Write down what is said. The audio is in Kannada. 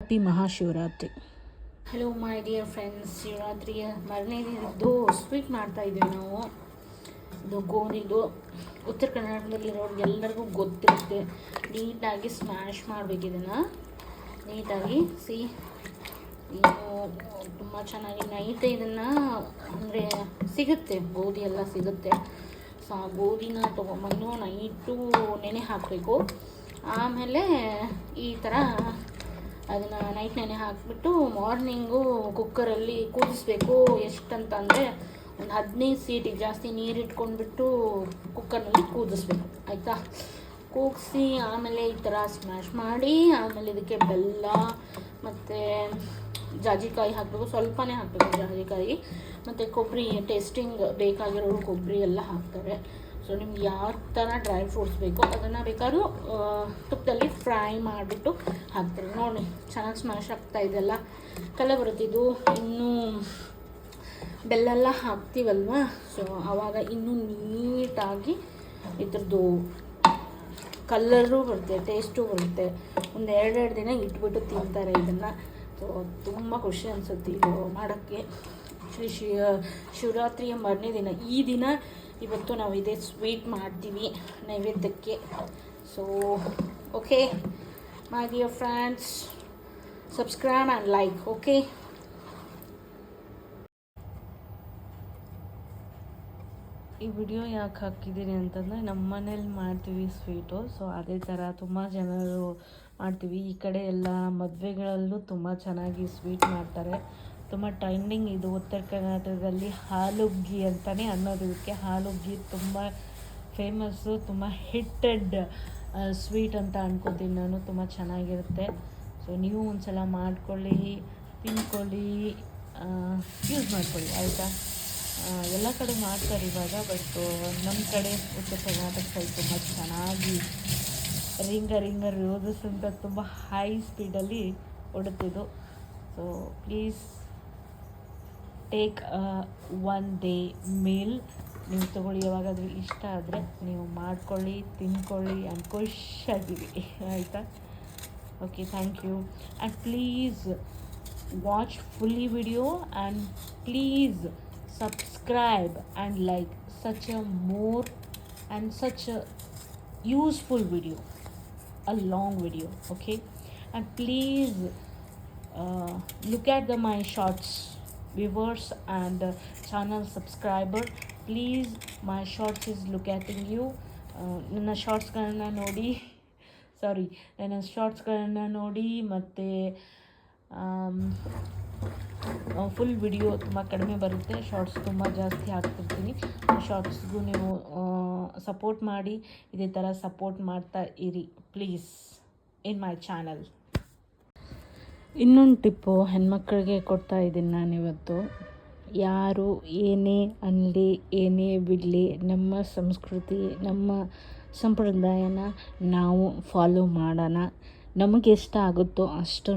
Happy Mahashivratri. Hello my dear friends, ಶಿವರಾತ್ರಿಯ ಮರನೇ ದಿನದ್ದು ಸ್ವೀಟ್ ಮಾಡ್ತಾಯಿದ್ದೀವಿ ನಾವು. ಇದು ಗೋಧಿದು ಉತ್ತರ ಕರ್ನಾಟಕದಲ್ಲಿರೋರಿಗೆ ಎಲ್ಲರಿಗೂ ಗೊತ್ತಿರುತ್ತೆ. ನೀಟಾಗಿ ಸ್ಮ್ಯಾಶ್ ಮಾಡಬೇಕು. ಇದನ್ನು ನೀಟಾಗಿ ತುಂಬ ಚೆನ್ನಾಗಿ ನೈಟೇ ಇದನ್ನು ಅಂದರೆ ಸಿಗುತ್ತೆ, ಗೋಧಿ ಎಲ್ಲ ಸಿಗುತ್ತೆ. ಸೊ ಆ ಗೋಧಿನ ತೊಗೊಂಬಂದು ನೈಟು ನೆನೆ ಹಾಕಬೇಕು. ಆಮೇಲೆ ಈ ಥರ ಅದನ್ನು ನೈಟ್ ನೆನೆ ಹಾಕಿಬಿಟ್ಟು ಮಾರ್ನಿಂಗು ಕುಕ್ಕರಲ್ಲಿ ಕೂದಿಸ್ಬೇಕು. ಎಷ್ಟಂತಂದರೆ ಒಂದು 15 ಸೀಟಿಗೆ ಜಾಸ್ತಿ ನೀರು ಇಟ್ಕೊಂಡ್ಬಿಟ್ಟು ಕುಕ್ಕರ್ನಲ್ಲಿ ಕೂದಿಸ್ಬೇಕು, ಆಯಿತಾ. ಕೂಗಿಸಿ ಆಮೇಲೆ ಈ ಥರ ಸ್ಮ್ಯಾಶ್ ಮಾಡಿ ಆಮೇಲೆ ಇದಕ್ಕೆ ಬೆಲ್ಲ ಮತ್ತು ಜಾಜಿಕಾಯಿ ಹಾಕಬೇಕು. ಸ್ವಲ್ಪನೇ ಹಾಕಬೇಕು ಜಾಜಿಕಾಯಿ, ಮತ್ತು ಕೊಬ್ಬರಿ, ಟೇಸ್ಟಿಂಗ್ ಬೇಕಾಗಿರೋರು ಕೊಬ್ಬರಿ ಎಲ್ಲ ಹಾಕ್ತಾರೆ. ಸೊ ನಿಮ್ಗೆ ಯಾವ ಥರ ಡ್ರೈ ಫ್ರೂಟ್ಸ್ ಬೇಕು ಅದನ್ನು ಬೇಕಾದ್ರೂ ತುಪ್ಪದಲ್ಲಿ ಫ್ರೈ ಮಾಡಿಬಿಟ್ಟು ಹಾಕ್ತಾರೆ. ನೋಡಿ ಚೆನ್ನಾಗಿ ಸ್ಮ್ಯಾಶ್ ಆಗ್ತಾ ಇದೆಲ್ಲ, ಕಲರ್ ಬರುತ್ತಿದ್ದು. ಇನ್ನೂ ಬೆಲ್ಲೆಲ್ಲ ಹಾಕ್ತೀವಲ್ವ, ಸೊ ಆವಾಗ ಇನ್ನೂ ನೀಟಾಗಿ ಇದ್ರದ್ದು ಕಲ್ಲರು ಬರುತ್ತೆ, ಟೇಸ್ಟು ಬರುತ್ತೆ. ಒಂದು 2 ದಿನ ಇಟ್ಬಿಟ್ಟು ತಿಂತಾರೆ ಇದನ್ನು. ಸೊ ತುಂಬ ಖುಷಿ ಅನಿಸುತ್ತೆ ಇದು ಮಾಡೋಕ್ಕೆ. ಶಿವರಾತ್ರಿಯ ಮರನೇ ದಿನ, ಈ ದಿನ ಇವತ್ತು ನಾವು ಇದೇ ಸ್ವೀಟ್ ಮಾಡ್ತೀವಿ ನೈವೇದ್ಯಕ್ಕೆ. So okay my dear friends, subscribe and like. Okay, ಈ ವಿಡಿಯೋ ಯಾಕೆ ಹಾಕಿದ್ದೀನಿ ಅಂತಂದರೆ ನಮ್ಮ ಮನೇಲಿ ಮಾಡ್ತೀವಿ ಸ್ವೀಟು. ಸೊ ಅದೇ ಥರ ತುಂಬ ಜನರು ಮಾಡ್ತೀವಿ. ಈ ಕಡೆ ಎಲ್ಲ ಮದುವೆಗಳಲ್ಲೂ ತುಂಬ ಚೆನ್ನಾಗಿ ಸ್ವೀಟ್ ಮಾಡ್ತಾರೆ. ತುಂಬ ಟ್ರೆಂಡಿಂಗ್ ಇದು ಉತ್ತರ ಕರ್ನಾಟಕದಲ್ಲಿ. ಹಾಲುಗ್ಗಿ ಅಂತಲೇ ಅನ್ನೋದು ಇದಕ್ಕೆ. ಹಾಲುಗ್ಗಿ ತುಂಬ ಫೇಮಸ್ಸು, ತುಂಬ ಹಿಟ್ಟೆಡ್ ಸ್ವೀಟ್ ಅಂತ ಅನ್ಕೋತೀನಿ ನಾನು. ತುಂಬ ಚೆನ್ನಾಗಿರುತ್ತೆ. ಸೊ ನೀವು ಒಂದು ಸಲ ಮಾಡ್ಕೊಳ್ಳಿ, ತಿನ್ಕೊಳ್ಳಿ, ಯೂಸ್ ಮಾಡ್ಕೊಳ್ಳಿ, ಆಯಿತಾ. ಎಲ್ಲ ಕಡೆ ಮಾಡ್ತಾರೆ ಇವಾಗ, ಬಟ್ ನಮ್ಮ ಕಡೆ ಉತ್ತರ ಕರ್ನಾಟಕ ಸೈಡ್ ತುಂಬ ಚೆನ್ನಾಗಿ ರಿಂಗರ್ ರೋಸಸ್ ಅಂತ ತುಂಬ ಹೈ ಸ್ಪೀಡಲ್ಲಿ ಓಡುತ್ತಿದ್ದು. So please take 1 day meal. ನೀವು ತೊಗೊಳ್ಳಿ, ಯಾವಾಗಾದರೂ ಇಷ್ಟ ಆದರೆ ನೀವು ಮಾಡ್ಕೊಳ್ಳಿ, ತಿನ್ಕೊಳ್ಳಿ ಆ್ಯಂಡ್ ಖುಷಿಯಾಗಿರಿ, ಆಯಿತಾ. Okay, thank you. And please watch fully video and please subscribe and like such a more and such a useful video, a long video, okay. And please look at my shorts viewers and channel subscriber. Please, my shorts is look at you. ನನ್ನ ಶಾರ್ಟ್ಸ್ಗಳನ್ನ ನೋಡಿ ಮತ್ತು ಫುಲ್ ವಿಡಿಯೋ ತುಂಬ ಕಡಿಮೆ ಬರುತ್ತೆ, ಶಾರ್ಟ್ಸ್ ತುಂಬ ಜಾಸ್ತಿ ಹಾಕ್ತಿರ್ತೀನಿ. ಶಾರ್ಟ್ಸ್ಗೂ ನೀವು ಸಪೋರ್ಟ್ ಮಾಡಿ, ಇದೇ ಥರ ಸಪೋರ್ಟ್ ಮಾಡ್ತಾ ಇರಿ ಪ್ಲೀಸ್ ಇನ್ ಮೈ ಚಾನಲ್. ಇನ್ನೊಂದು ಟಿಪ್ಪು ಹೆಣ್ಮಕ್ಳಿಗೆ ಕೊಡ್ತಾ ಇದ್ದೀನಿ ನಾನಿವತ್ತು. ಯಾರು ಏನೇ ಅನ್ನಲಿ, ಏನೇ ಬಿಡಲಿ, ನಮ್ಮ ಸಂಸ್ಕೃತಿ, ನಮ್ಮ ಸಂಪ್ರದಾಯನ ನಾವು ಫಾಲೋ ಮಾಡೋಣ. ನಮಗೆಷ್ಟು ಆಗುತ್ತೋ ಅಷ್ಟು